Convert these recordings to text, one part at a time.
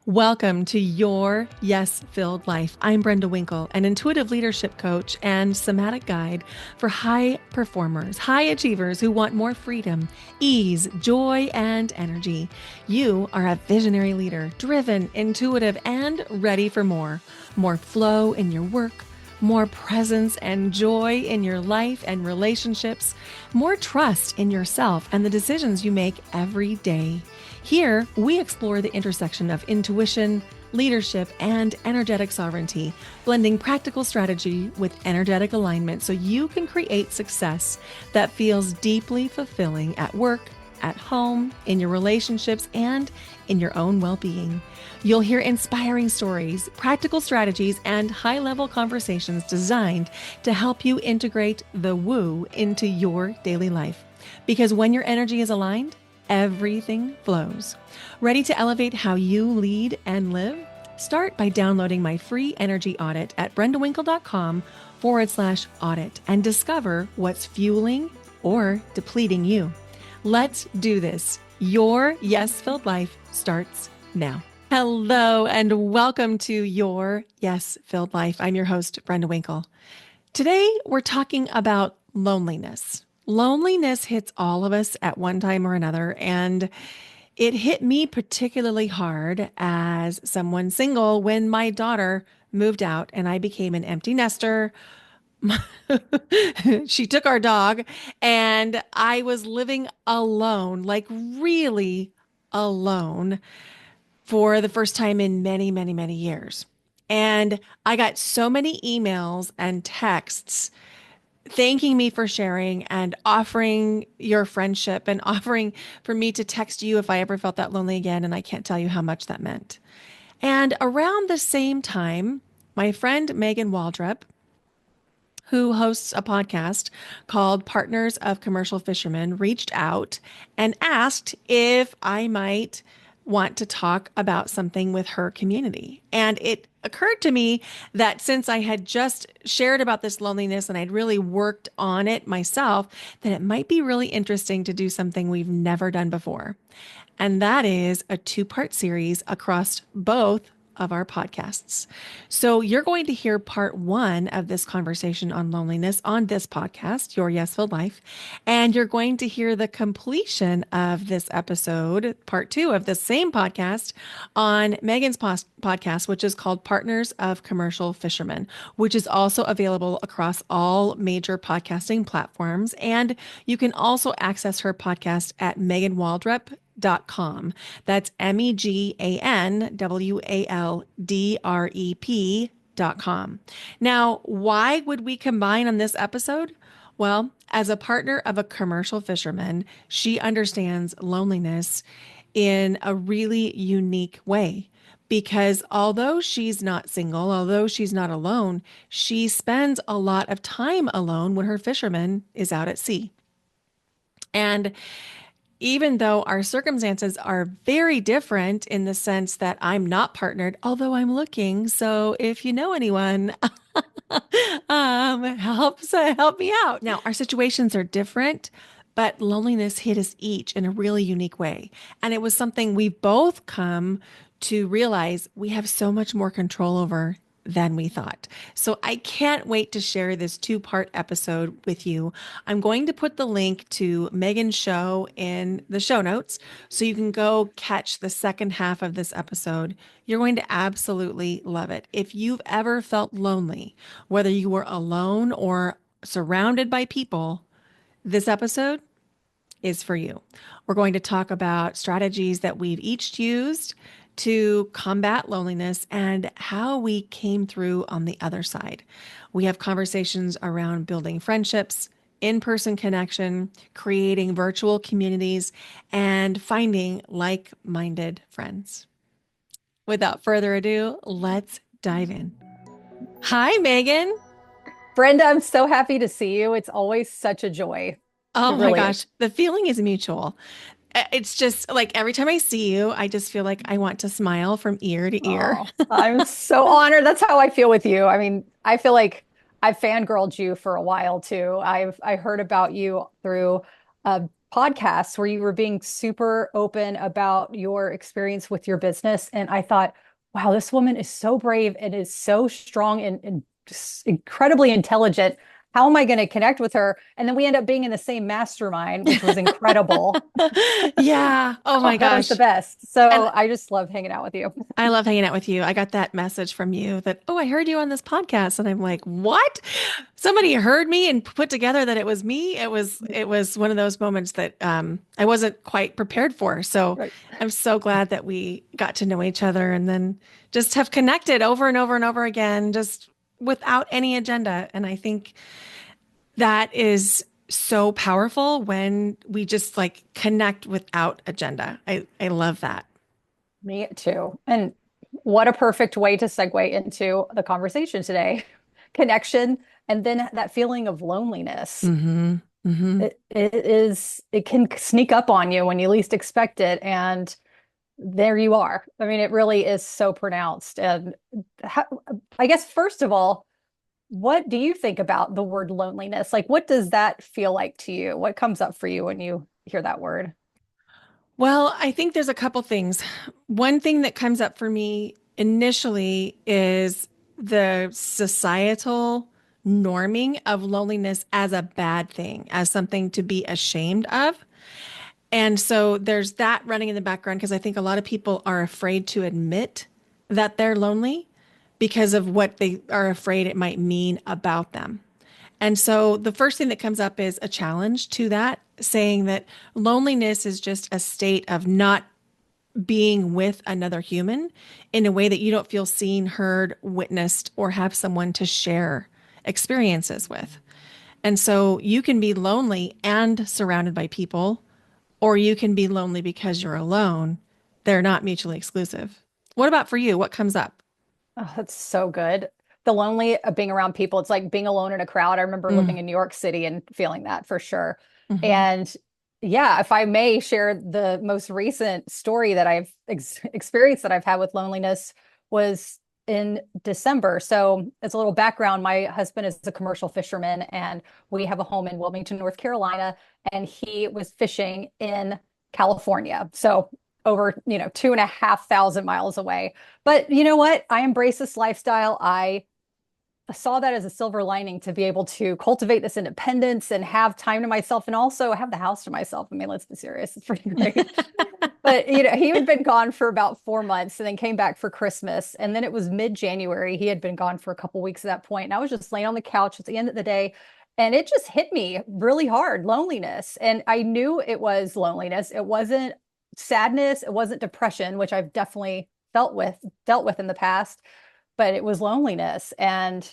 Welcome to Your Yes-Filled Life. I'm Brenda Winkle, an intuitive leadership coach and somatic guide for high performers, high achievers who want more freedom, ease, joy, and energy. You are a visionary leader, driven, intuitive, and ready for more. More flow in your work, more presence and joy in your life and relationships, more trust in yourself and the decisions you make every day. Here, we explore the intersection of intuition, leadership, and energetic sovereignty, blending practical strategy with energetic alignment so you can create success that feels deeply fulfilling at work, at home, in your relationships, and in your own well-being. You'll hear inspiring stories, practical strategies, and high-level conversations designed to help you integrate the woo into your daily life. Because when your energy is aligned, everything flows. Ready to elevate how you lead and live? Start by downloading my free energy audit at brendawinkle.com/audit and discover what's fueling or depleting you. Let's do this. Your yes-filled life starts now. Hello and welcome to Your Yes-Filled Life. I'm your host, Brenda Winkle. Today, we're talking about loneliness. Loneliness hits all of us at one time or another, and it hit me particularly hard as someone single when my daughter moved out and I became an empty nester. She took our dog, and I was living alone, like really alone, for the first time in many, many, many years. And I got so many emails and texts thanking me for sharing and offering your friendship and offering for me to text you if I ever felt that lonely again. And I can't tell you how much that meant. And around the same time, my friend Megan Waldrep, who hosts a podcast called Partners of Commercial Fishermen, reached out and asked if I might want to talk about something with her community. And it occurred to me that since I had just shared about this loneliness and I'd really worked on it myself, that it might be really interesting to do something we've never done before. And that is a two-part series across both of our podcasts. So you're going to hear part one of this conversation on loneliness on this podcast, Your Yes-Filled Life. And you're going to hear the completion of this episode, part two of the same podcast on Megan's podcast, which is called Partners of Commercial Fishermen, which is also available across all major podcasting platforms. And you can also access her podcast at meganwaldrep.com. That's meganwaldrep.com. Now, why would we combine on this episode? Well, as a partner of a commercial fisherman, she understands loneliness in a really unique way. Because although she's not single, although she's not alone, she spends a lot of time alone when her fisherman is out at sea. And even though our circumstances are very different in the sense that I'm not partnered, although I'm looking. So if you know anyone, help me out. Now, our situations are different, but loneliness hit us each in a really unique way. And it was something we both come to realize we have so much more control over than we thought. So I can't wait to share this two-part episode with you. I'm going to put the link to Megan's show in the show notes so you can go catch the second half of this episode. You're going to absolutely love it. If you've ever felt lonely, whether you were alone or surrounded by people, this episode is for you. We're going to talk about strategies that we've each used to combat loneliness and how we came through on the other side. We have conversations around building friendships, in-person connection, creating virtual communities, and finding like-minded friends. Without further ado, let's dive in. Hi, Megan. Brenda, I'm so happy to see you. It's always such a joy. Oh It my really gosh, is. the feeling is mutual. It's just like every time I see you, I just feel like I want to smile from ear to ear. Oh, I'm so honored. That's how I feel with you. I mean, I feel like I've fangirled you for a while too. I heard about you through podcasts where you were being super open about your experience with your business. And I thought, wow, this woman is so brave and is so strong and just incredibly intelligent. How am I going to connect with her? And then we end up being in the same mastermind, which was incredible. Yeah. Oh Oh, my that was the gosh. best. And So I just love hanging out with you. I love hanging out with you. I got that message from you that, oh, I heard you on this podcast. And I'm like, what? Somebody heard me and put together that it was me. It was one of those moments that I wasn't quite prepared for. So Right. I'm so glad that we got to know each other and then just have connected over and over and over again, just without any agenda. And I think that is so powerful when we just like connect without agenda. I love that. Me too. And what a perfect way to segue into the conversation today. Connection and then that feeling of loneliness. Mm-hmm. Mm-hmm. It can sneak up on you when you least expect it. And there you are. I mean, it really is so pronounced. And how, I guess, first of all, what do you think about the word loneliness? Like, what does that feel like to you? What comes up for you when you hear that word? Well, I think there's a couple things. One thing that comes up for me initially is the societal norming of loneliness as a bad thing, as something to be ashamed of. And so there's that running in the background because I think a lot of people are afraid to admit that they're lonely because of what they are afraid it might mean about them. And so the first thing that comes up is a challenge to that, saying that loneliness is just a state of not being with another human in a way that you don't feel seen, heard, witnessed, or have someone to share experiences with. And so you can be lonely and surrounded by people, or you can be lonely because you're alone. They're not mutually exclusive. What about for you? What comes up? Oh, that's so good. The lonely of being around people. It's like being alone in a crowd. I remember living Mm, in New York City and feeling that for sure. hmm And yeah, if I may share the most recent story that I've experienced that I've had with loneliness was in December. So, as a little background, my husband is a commercial fisherman and we have a home in Wilmington, North Carolina, and he was fishing in California. So, over, 2,500 miles away. But you know what? I embrace this lifestyle. I saw that as a silver lining to be able to cultivate this independence and have time to myself and also have the house to myself. I mean, let's be serious. It's pretty great. But he had been gone for about 4 months and then came back for Christmas. And then it was mid-January. He had been gone for a couple weeks at that point. And I was just laying on the couch at the end of the day. And it just hit me really hard, loneliness. And I knew it was loneliness. It wasn't sadness. It wasn't depression, which I've definitely dealt with in the past, but it was loneliness. And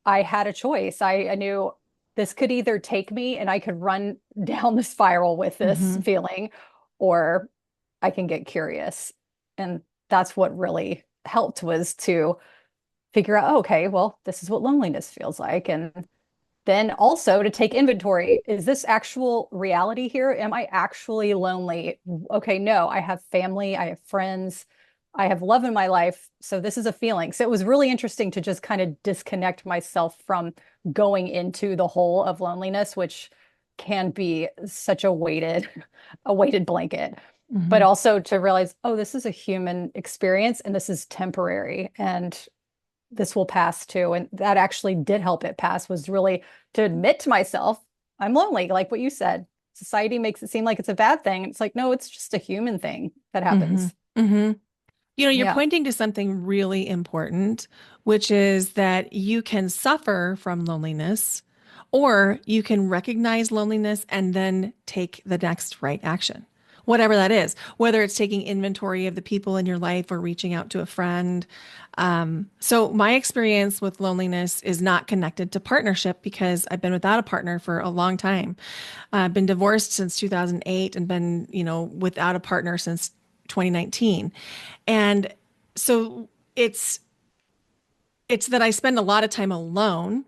I had a choice. I knew this could either take me and I could run down the spiral with this hmm feeling, or I can get curious. And that's what really helped was to figure out, oh, okay, well, this is what loneliness feels like. And then also to take inventory, is this actual reality here? Am I actually lonely? Okay, no, I have family, I have friends, I have love in my life. So this is a feeling. So it was really interesting to just kind of disconnect myself from going into the hole of loneliness, which can be such a weighted blanket. But hmm also to realize, oh, this is a human experience and this is temporary. And this will pass too. And that actually did help it pass was really to admit to myself, I'm lonely, like what you said. Society makes it seem like it's a bad thing. It's like, no, it's just a human thing that hmm happens. hmm You're Yeah. pointing to something really important, which is that you can suffer from loneliness, or you can recognize loneliness and then take the next right action, whatever that is, whether it's taking inventory of the people in your life or reaching out to a friend. So, my experience with loneliness is not connected to partnership because I've been without a partner for a long time. I've been divorced since 2008 and been, without a partner since 2019. And so it's that I spend a lot of time alone,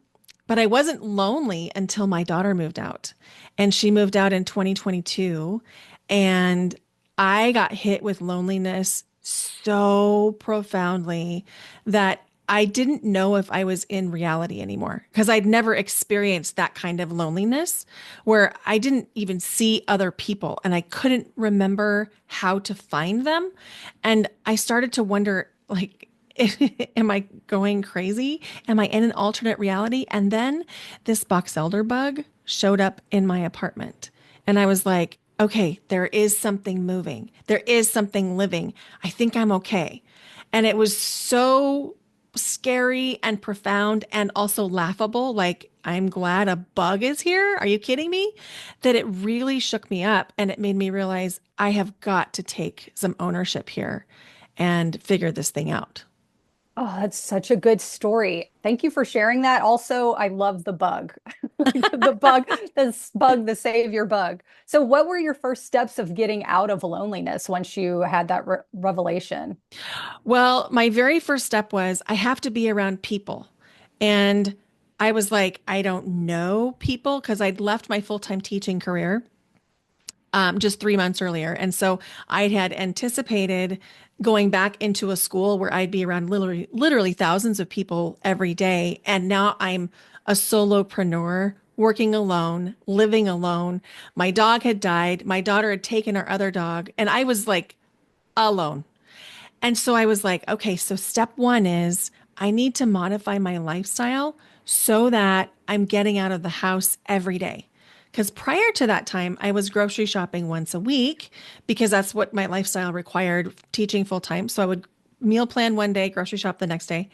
but I wasn't lonely until my daughter moved out. And she moved out in 2022 and I got hit with loneliness so profoundly that I didn't know if I was in reality anymore because I'd never experienced that kind of loneliness where I didn't even see other people and I couldn't remember how to find them. And I started to wonder, like, am I going crazy? Am I in an alternate reality? And then this box elder bug showed up in my apartment. And I was like, okay, there is something moving. There is something living. I think I'm okay. And it was so scary and profound and also laughable. Like, I'm glad a bug is here. Are you kidding me? That it really shook me up and it made me realize I have got to take some ownership here and figure this thing out. Oh, that's such a good story. Thank you for sharing that. Also, I love the bug. The bug, this bug, the savior bug. So, what were your first steps of getting out of loneliness once you had that revelation? Well, my very first step was I have to be around people. And I was like, I don't know people because I'd left my full-time teaching career just 3 months earlier. And so I had anticipated going back into a school where I'd be around literally thousands of people every day. And now I'm a solopreneur working alone, living alone. My dog had died. My daughter had taken our other dog, and I was like alone. And so I was like, okay, so step one is I need to modify my lifestyle so that I'm getting out of the house every day. Because prior to that time, I was grocery shopping once a week because that's what my lifestyle required, teaching full time. So I would meal plan one day, grocery shop the next day.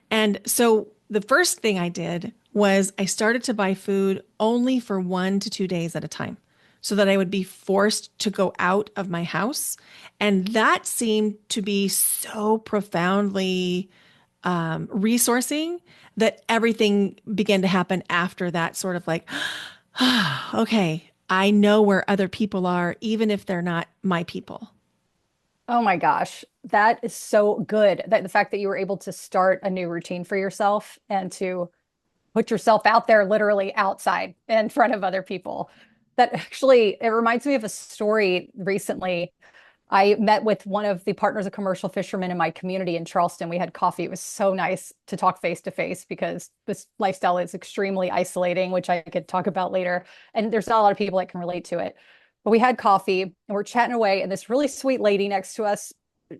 And so the first thing I did was I started to buy food only for 1 to 2 days at a time so that I would be forced to go out of my house. And that seemed to be so profoundly resourcing that everything began to happen after that, sort of like, okay, I know where other people are, even if they're not my people. Oh my gosh, that is so good. That the fact that you were able to start a new routine for yourself and to put yourself out there literally outside in front of other people. That actually, it reminds me of a story recently. I met with one of the partners of commercial fishermen in my community in Charleston. We had coffee. It was so nice to talk face to face because this lifestyle is extremely isolating, which I could talk about later. And there's not a lot of people that can relate to it. But we had coffee and we're chatting away, and this really sweet lady next to us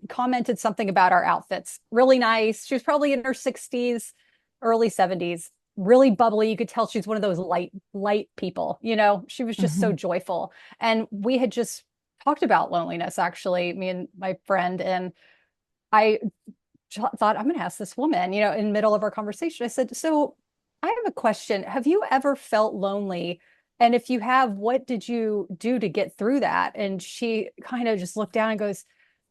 commented something about our outfits. Really nice. She was probably in her 60s, early 70s, really bubbly. You could tell she's one of those light people, you know. She was just so Mhm. joyful. And we had just talked about loneliness, actually, me and my friend. And I thought, I'm going to ask this woman, you know, in the middle of our conversation. I said, so I have a question. Have you ever felt lonely? And if you have, what did you do to get through that? And she kind of just looked down and goes,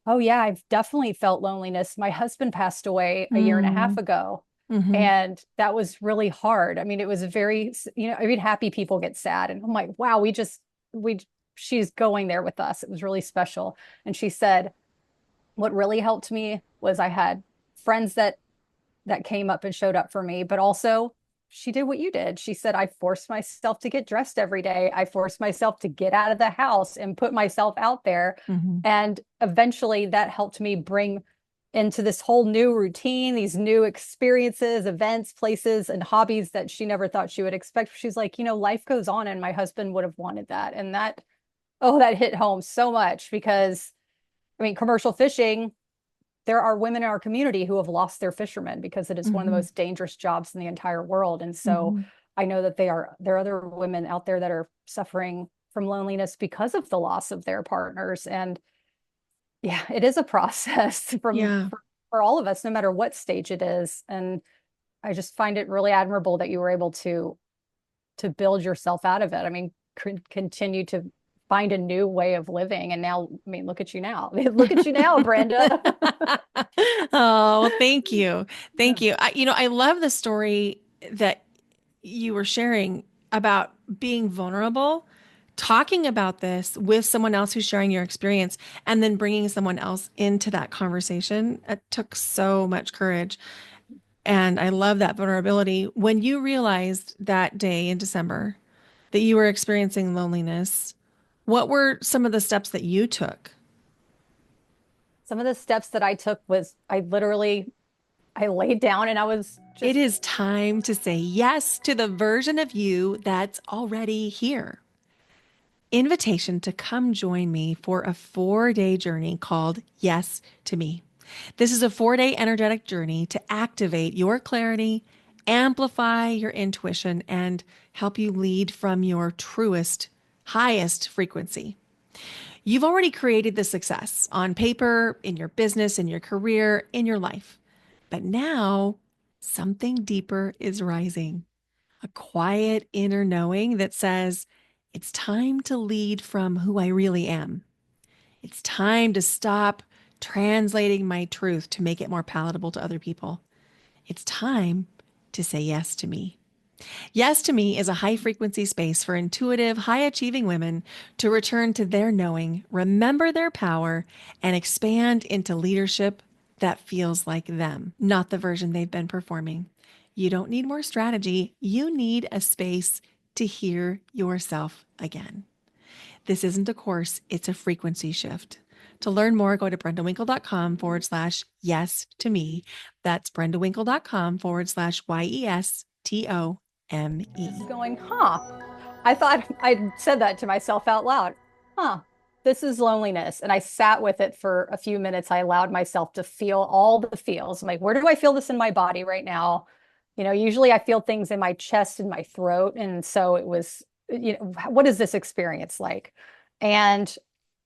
oh, yeah, I've definitely felt loneliness. My husband passed away a year and a half Mm. ago. Mhm. And that was really hard. I mean, it was a very, you know, I mean, happy people get sad. And I'm like, wow, she's going there with us. It was really special. And she said, what really helped me was I had friends that came up and showed up for me, but also she did what you did. She said, I forced myself to get dressed every day. I forced myself to get out of the house and put myself out there. Mhm. And eventually that helped me bring into this whole new routine, these new experiences, events, places, and hobbies that she never thought she would expect. She's like, you know, life goes on, and my husband would have wanted that. And that, oh, that hit home so much because, I mean, commercial fishing, there are women in our community who have lost their fishermen because it is one of the Mhm. most dangerous jobs in the entire world. And so Mhm. I know that there are other women out there that are suffering from loneliness because of the loss of their partners. And yeah, it is a process Yeah. for all of us, no matter what stage it is. And I just find it really admirable that you were able to build yourself out of it. I mean, continue to find a new way of living. And now, I mean, look at you now. Look at you now, Brenda. Oh, well, thank you. Yeah. Thank you. I love the story that you were sharing about being vulnerable, talking about this with someone else who's sharing your experience, and then bringing someone else into that conversation. It took so much courage. And I love that vulnerability. When you realized that day in December that you were experiencing loneliness, what were some of the steps that you took? Some of the steps that I took was I literally I laid down and I was It just is time to say yes to the version of you that's already here. Invitation to come join me for a 4-day journey called Yes to Me. This is a 4-day energetic journey to activate your clarity, amplify your intuition, and help you lead from your truest, highest frequency. You've already created the success on paper, in your business, in your career, in your life. But now something deeper is rising, a quiet inner knowing that says, it's time to lead from who I really am. It's time to stop translating my truth to make it more palatable to other people. It's time to say yes to me. Yes to Me is a high frequency space for intuitive, high achieving women to return to their knowing, remember their power, and expand into leadership that feels like them, not the version they've been performing. You don't need more strategy. You need a space to hear yourself again. This isn't a course, it's a frequency shift. To learn more, go to brendawinkle.com/yes to me. That's brendawinkle.com/YESTOME. going, huh. I thought I said that to myself out loud. Huh, this is loneliness. And I sat with it for a few minutes. I allowed myself to feel all the feels. I'm like, where do I feel this in my body right now? Usually I feel things in my chest and my throat. And so it was, what is this experience like? And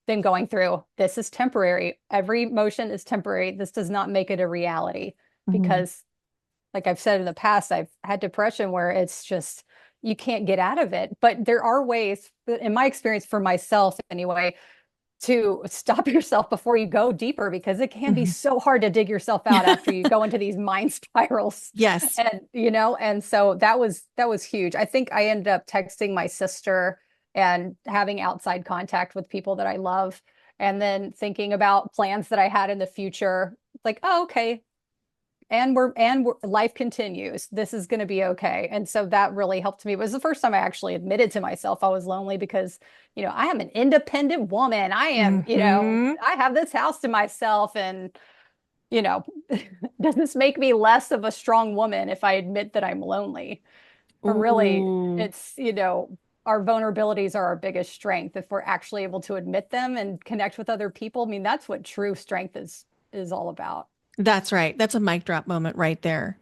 then going through, this is temporary. Every emotion is temporary. This does not make it a reality Mhm. because, like I've said in the past, I've had depression where it's just, you can't get out of it. But there are ways, in my experience for myself anyway, to stop yourself before you go deeper because it can be Mhm. so hard to dig yourself out after you go into these mind spirals. Yes. And so that was huge. I think I ended up texting my sister and having outside contact with people that I love and then thinking about plans that I had in the future. Like, oh, okay, and life continues. This is going to be okay. And so that really helped me. It was the first time I actually admitted to myself I was lonely because, I am an independent woman. I am, Hmm. I have this house to myself and, you know, does this make me less of a strong woman if I admit that I'm lonely? But really, Ooh, it's, our vulnerabilities are our biggest strength if we're actually able to admit them and connect with other people. I mean, that's what true strength is all about. that's right. That's a mic drop moment right there.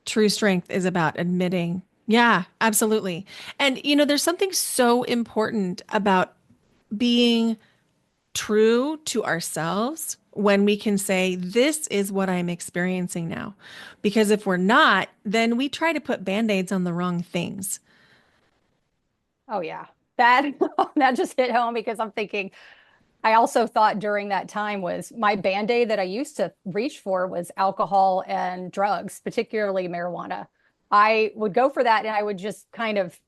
True strength is about admitting. Yeah, absolutely. And, there's something so important about being true to ourselves when we can say, this is what I'm experiencing now. Because if we're not, then we try to put band-aids on the wrong things. Oh yeah. That that just hit home because I'm thinking I also thought during that time was my band-aid that I used to reach for was alcohol and drugs, particularly marijuana. I would go for that and I would just kind of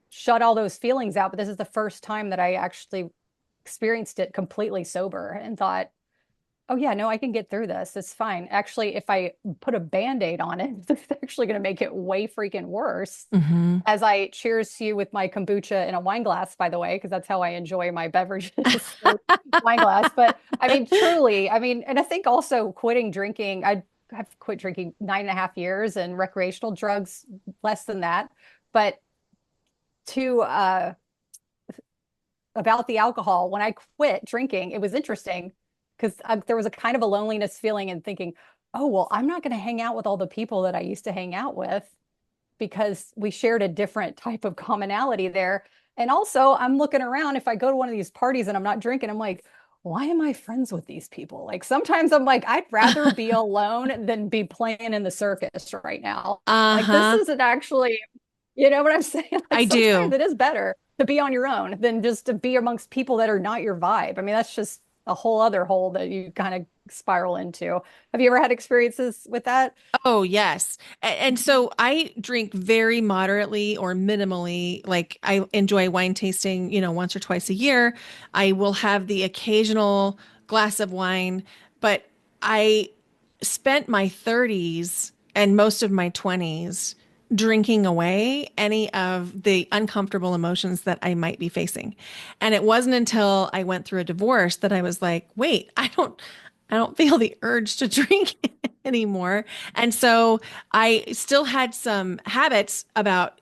shut all those feelings out. But this is the first time that I actually experienced it completely sober and thought, oh yeah, no, I can get through this. It's fine. Actually, if I put a band-aid on it, it's actually going to make it way freaking worse. Hmm. As I cheers to you with my kombucha in a wine glass, by the way, because that's how I enjoy my beverages, wine glass. But I mean, truly, I mean, and I think also quitting drinking, I've quit drinking 9.5 years and recreational drugs less than that. But to about the alcohol, when I quit drinking, it was interesting because there was a kind of a loneliness feeling and thinking, oh, well, I'm not going to hang out with all the people that I used to hang out with because we shared a different type of commonality there. And also, I'm looking around. If I go to one of these parties and I'm not drinking, I'm like, why am I friends with these people? Like sometimes I'm like, I'd rather be alone than be playing in the circus right now. Like this Uh-huh. isn't actually, you know what I'm saying? Like I sometimes do. it is better to be on your own than just to be amongst people that are not your vibe. I mean, that's just a whole other hole that you kind of spiral into. Have you ever had experiences with that? Oh, yes. And so I drink very moderately or minimally. Like I enjoy wine tasting, once or twice a year. I will have the occasional glass of wine, but I spent my 30s and most of my 20s drinking away any of the uncomfortable emotions that I might be facing. And it wasn't until I went through a divorce that I was like, wait, I don't feel the urge to drink anymore. And so I still had some habits about,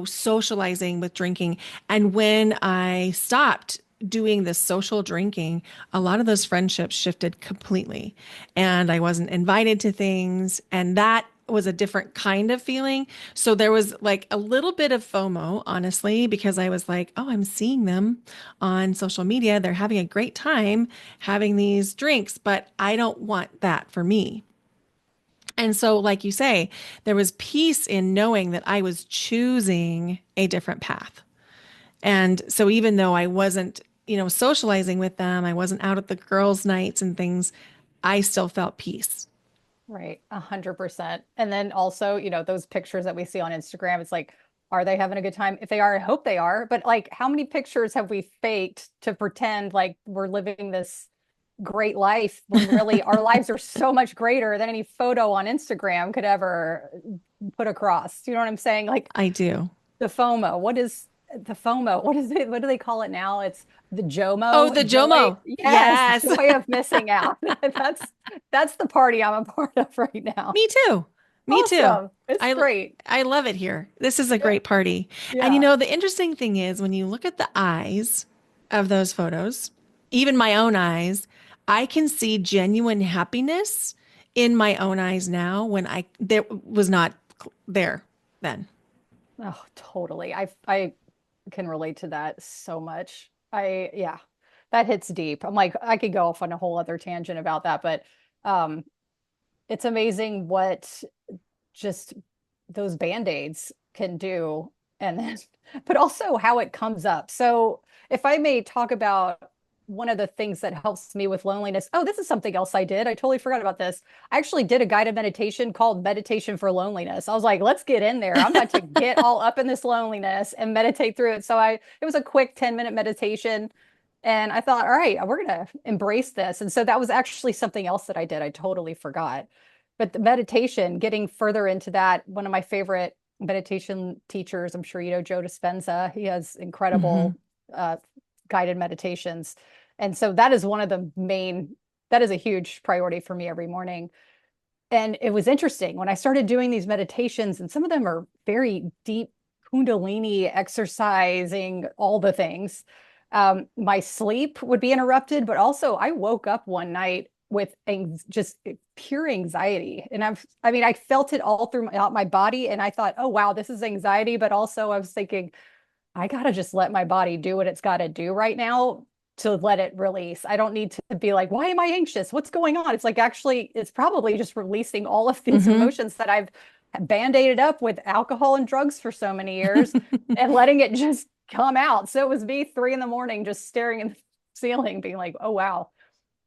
socializing with drinking. And when I stopped doing this social drinking, a lot of those friendships shifted completely. And I wasn't invited to things. And that was a different kind of feeling. So there was like a little bit of FOMO, honestly, because I was like, oh, I'm seeing them on social media. They're having a great time having these drinks, but I don't want that for me. And so, like you say, there was peace in knowing that I was choosing a different path. And so, even though I wasn't, socializing with them, I wasn't out at the girls' nights and things, I still felt peace. Right, 100%. And then also, those pictures that we see on Instagram, it's like, are they having a good time? If they are, I hope they are. But like, how many pictures have we faked to pretend like we're living this great life when really our lives are so much greater than any photo on Instagram could ever put across? You know what I'm saying? Like I do. the FOMO. What is the FOMO? What is it? What do they call it now? It's the Oh, JOMO, the joy. JOMO. Yes, Yes. joy of missing out. That's the party I'm a part of right now. Me too. Me too. Awesome. It's I great. I love it here. This is a Yeah. great party. And Yeah. the interesting thing is when you look at the eyes of those photos, even my own eyes, I can see genuine happiness in my own eyes now when I there was not there then. Oh, totally. I can relate to that so much. Yeah, that hits deep. I'm like, I could go off on a whole other tangent about that, but um, it's amazing what just those band-aids can do and then but also how it comes up. So if I may talk about one of the things that helps me with loneliness. Oh, this is something else I did. I totally forgot about this. I actually did a guided meditation called Meditation for Loneliness. I was like, let's get in there. I'm about to get all up in this loneliness and meditate through it. So it was a quick 10-minute meditation. And I thought, all right, we're going to embrace this. And so that was actually something else that I did. I totally forgot. But the meditation, getting further into that, one of my favorite meditation teachers, I'm sure you know Joe Dispenza. He has Hmm. incredible uh, guided meditations. And so that is one of the main, that is a huge priority for me every morning. And it was interesting when I started doing these meditations, and some of them are very deep Kundalini exercising, all the things. My sleep would be interrupted, but also I woke up one night with just pure anxiety. And I mean, I felt it all through my body. And I thought, oh, wow, this is anxiety. But also, I was thinking, I got to just let my body do what it's got to do right now to let it release. I don't need to be like, why am I anxious? What's going on? It's like actually, it's probably just releasing all of these Hmm. emotions that I've band-aided up with alcohol and drugs for so many years and letting it just come out. So it was me 3 in the morning just staring in the ceiling, being like, oh wow,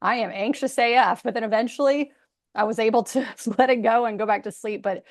I am anxious AF. But then eventually I was able to let it go and go back to sleep. But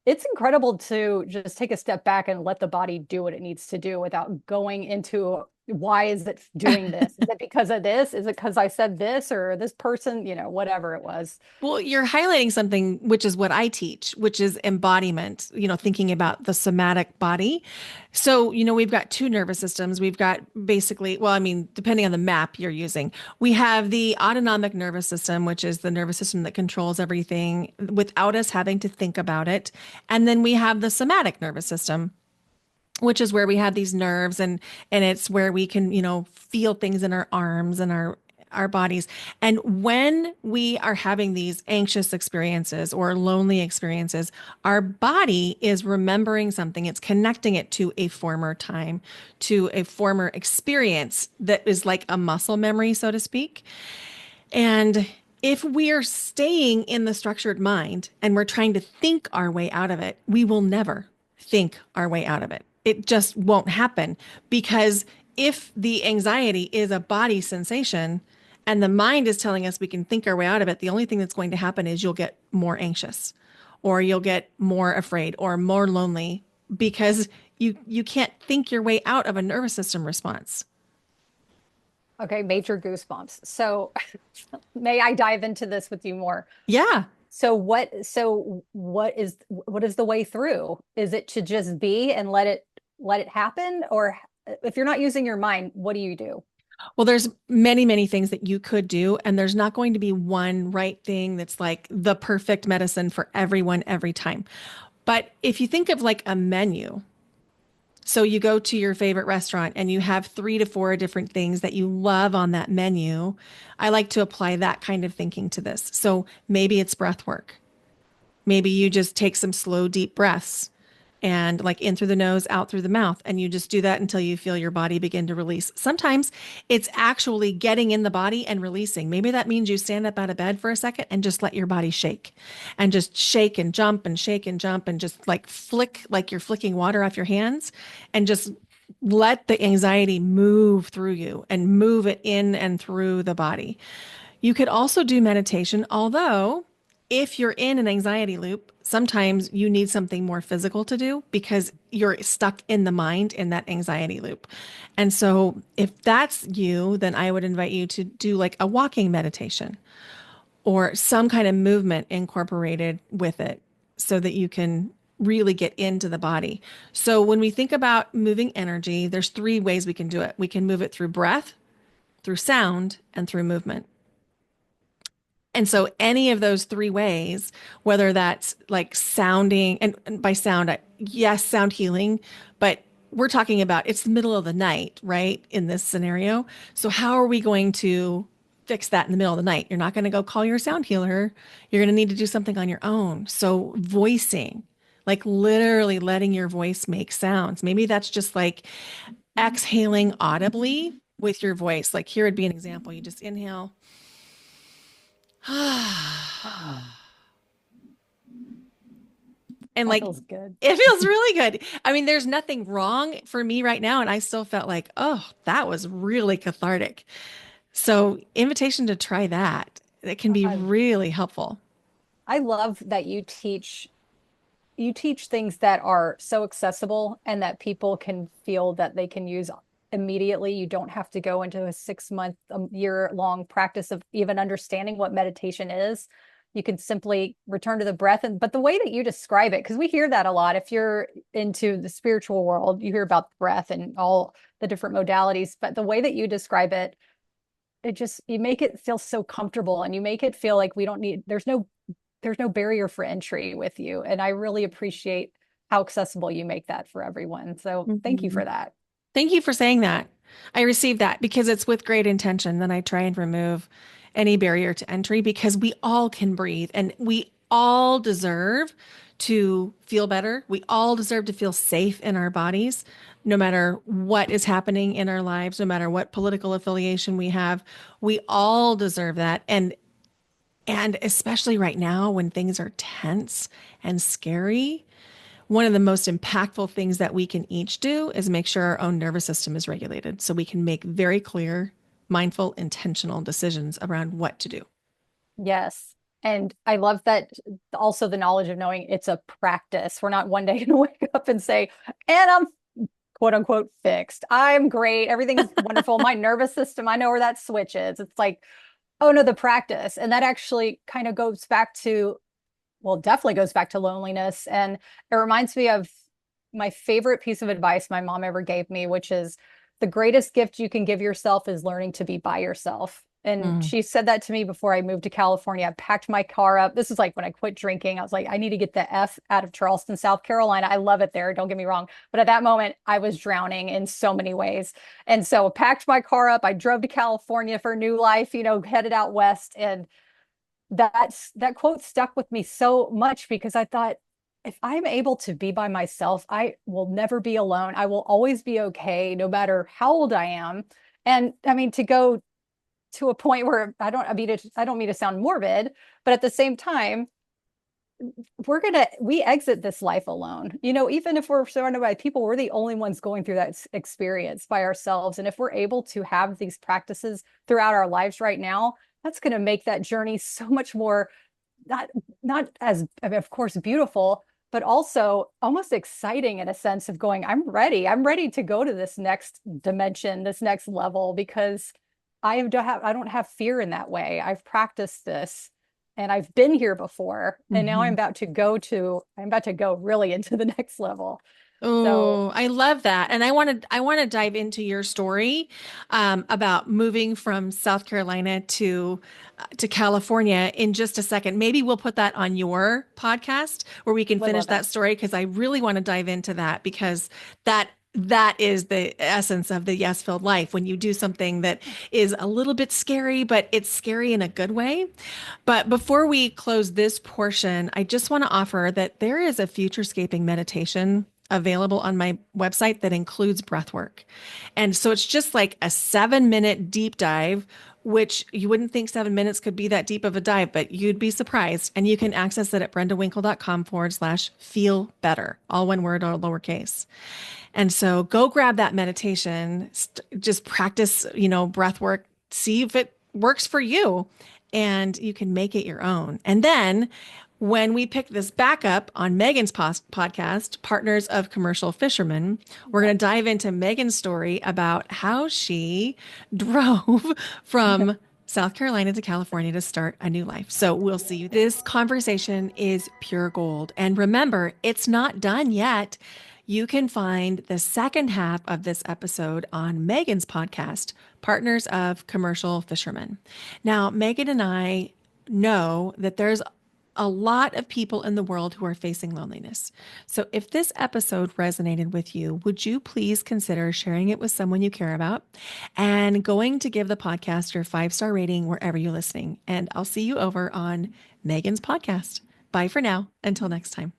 it's incredible to just take a step back and let the body do what it needs to do without going into why is it doing this? Is it because of this? Is it because I said this or this person, whatever it was. Well, you're highlighting something which is what I teach, which is embodiment, thinking about the somatic body. So, we've got two nervous systems. We've got basically, well, I mean, depending on the map you're using, we have the autonomic nervous system, which is the nervous system that controls everything without us having to think about it. And then we have the somatic nervous system, which is where we have these nerves and it's where we can feel things in our arms and our bodies. And when we are having these anxious experiences or lonely experiences, our body is remembering something. It's connecting it to a former time, to a former experience that is like a muscle memory, so to speak. And if we are staying in the structured mind and we're trying to think our way out of it, we will never think our way out of it. It just won't happen because if the anxiety is a body sensation and the mind is telling us we can think our way out of it, the only thing that's going to happen is you'll get more anxious or you'll get more afraid or more lonely because you can't think your way out of a nervous system response. Okay, major goosebumps. So may I dive into this with you more? Yeah. So what is the way through? Is it to just be and let it happen? Or if you're not using your mind, what do you do? Well, there's many, many things that you could do, and there's not going to be one right thing that's like the perfect medicine for everyone every time. But if you think of like a menu, so you go to your favorite restaurant and you have 3 to 4 different things that you love on that menu. I like to apply that kind of thinking to this. So maybe it's breath work. Maybe you just take some slow, deep breaths and like in through the nose, out through the mouth. And you just do that until you feel your body begin to release. Sometimes it's actually getting in the body and releasing. Maybe that means you stand up out of bed for a second and just let your body shake and just shake and jump and shake and jump and just like flick, like you're flicking water off your hands and just let the anxiety move through you and move it in and through the body. You could also do meditation, although if you're in an anxiety loop, sometimes you need something more physical to do because you're stuck in the mind in that anxiety loop. And so, if that's you, then I would invite you to do like a walking meditation or some kind of movement incorporated with it so that you can really get into the body. So, when we think about moving energy, there's 3 ways we can do it. We can move it through breath, through sound, and through movement. And so any of those 3 ways, whether that's like sounding, and by sound, yes, sound healing, but we're talking about it's the middle of the night, right? In this scenario. So how are we going to fix that in the middle of the night? You're not going to go call your sound healer. You're going to need to do something on your own. So voicing, like literally letting your voice make sounds. Maybe that's just like exhaling audibly with your voice. Like here would be an example. You just inhale. Oh, And that like feels good. it feels really good. I mean, there's nothing wrong for me right now. And I still felt like, oh, that was really cathartic. So, invitation to try that. It can be I really helpful. I love that you teach things that are so accessible and that people can feel that they can use immediately. You don't have to go into a 6 month, year long practice of even understanding what meditation is. You can simply return to the breath. And but the way that you describe it, because we hear that a lot. If you're into the spiritual world, you hear about the breath and all the different modalities. But the way that you describe it, it just you make it feel so comfortable and you make it feel like we don't need there's no barrier for entry with you. And I really appreciate how accessible you make that for everyone. So thank you Mhm. for that. Thank you for saying that. I received that because it's with great intention that I try and remove any barrier to entry because we all can breathe and we all deserve to feel better. We all deserve to feel safe in our bodies, no matter what is happening in our lives, no matter what political affiliation we have. We all deserve that. And especially right now when things are tense and scary, one of the most impactful things that we can each do is make sure our own nervous system is regulated so we can make very clear, mindful, intentional decisions around what to do. Yes. And I love that also the knowledge of knowing it's a practice. We're not one day going to wake up and say, and I'm quote unquote fixed. I'm great. Everything's wonderful. My nervous system, I know where that switch is. It's like, oh no, the practice. And that actually kind of goes back to well, definitely goes back to loneliness. And it reminds me of my favorite piece of advice my mom ever gave me, which is the greatest gift you can give yourself is learning to be by yourself. And Mm. she said that to me before I moved to California. I packed my car up. This is like when I quit drinking. I was like, I need to get the F out of Charleston, South Carolina. I love it there. Don't get me wrong. But at that moment, I was drowning in so many ways. And so I packed my car up. I drove to California for a new life, headed out west. And that quote stuck with me so much because I thought if I'm able to be by myself, I will never be alone. I will always be okay, no matter how old I am. And I mean, to go to a point where I don't mean to sound morbid, but at the same time, we exit this life alone. Even if we're surrounded by people, we're the only ones going through that experience by ourselves. And if we're able to have these practices throughout our lives right now, that's going to make that journey so much more not not as of course beautiful, but also almost exciting in a sense of going, I'm ready to go to this next dimension, this next level, because I don't have fear in that way. I've practiced this and I've been here before. And now Mhm. I'm about to go really into the next level. So Oh, I love that. And I want to dive into your story about moving from South Carolina to California in just a second. Maybe we'll put that on your podcast where we can would finish love that that. story because I really want to dive into that because that is the essence of the yes filled life when you do something that is a little bit scary, but it's scary in a good way. But before we close this portion, I just want to offer that there is a futurescaping meditation available on my website that includes breath work. And so it's just like a 7 minute deep dive, which you wouldn't think 7 minutes could be that deep of a dive, but you'd be surprised. And you can access it at brendawinkle.com/feel better, all one word or lowercase. And so go grab that meditation, just practice, breath work, see if it works for you, and you can make it your own. And then when we pick this back up on Megan's podcast, Partners of Commercial Fishermen, we're going to dive into Megan's story about how she drove from South Carolina to California to start a new life. So we'll see you. This conversation is pure gold. And remember, it's not done yet. You can find the second half of this episode on Megan's podcast, Partners of Commercial Fishermen. Now, Megan and I know that there's a lot of people in the world who are facing loneliness. So, if this episode resonated with you, would you please consider sharing it with someone you care about and going to give the podcast your 5-star rating wherever you're listening? And I'll see you over on Megan's podcast. Bye for now. Until next time.